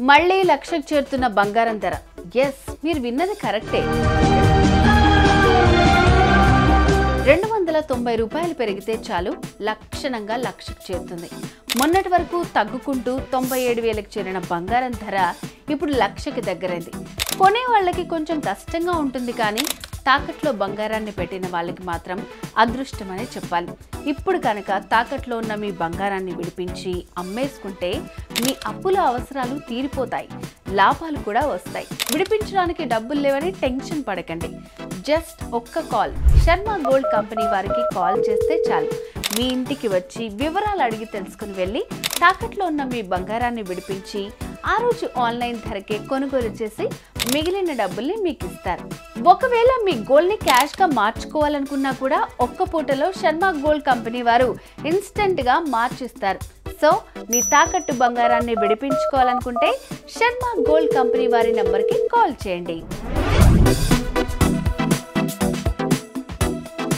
మళ్ళీ లక్షకు చేరుతున్న బంగారం ధర. ఎస్, మీరు విన్నది కరెక్టే. 290 రూపాయలు పెరిగితే చాలు లక్షణంగా లక్షకు చేరుతుంది. మొన్నటి వరకు తగ్గుకుంటూ 97,000కి చేరిన బంగారం ధర ఇప్పుడు లక్షకి దగ్గరైంది. కొనే వాళ్ళకి కొంచెం కష్టంగా ఉంటుంది, కానీ తాకట్లో బంగారాన్ని పెట్టిన వాళ్ళకి మాత్రం అదృష్టమనే చెప్పాలి. ఇప్పుడు కనుక తాకట్లో ఉన్న మీ బంగారాన్ని విడిపించి అమ్మేసుకుంటే మీ అప్పుల అవసరాలు తీరిపోతాయి, లాభాలు కూడా వస్తాయి. విడిపించడానికి డబ్బులు లేవని టెన్షన్ పడకండి. జస్ట్ ఒక్క కాల్ శర్మ గోల్డ్ కంపెనీ వారికి కాల్ చేస్తే చాలు. మీ ఇంటికి వచ్చి వివరాలు అడిగి తెలుసుకుని వెళ్ళి తాకట్లో ఉన్న మీ బంగారాన్ని విడిపించి ఆ రోజు ఆన్లైన్ ధరకే కొనుగోలు చేసి మిగిలిన డబ్బుల్ని మీకు ఇస్తారు. ఒకవేళ మీ గోల్డ్ని క్యాష్గా మార్చుకోవాలనుకున్నా కూడా ఒక్క పూటలో శర్మ గోల్డ్ కంపెనీ వారు ఇన్స్టెంట్గా మార్చిస్తారు. సో మీ తాకట్టు బంగారాన్ని విడిపించుకోవాలనుకుంటే శర్మ గోల్డ్ కంపెనీ వారి నంబర్కి కాల్ చేయండి.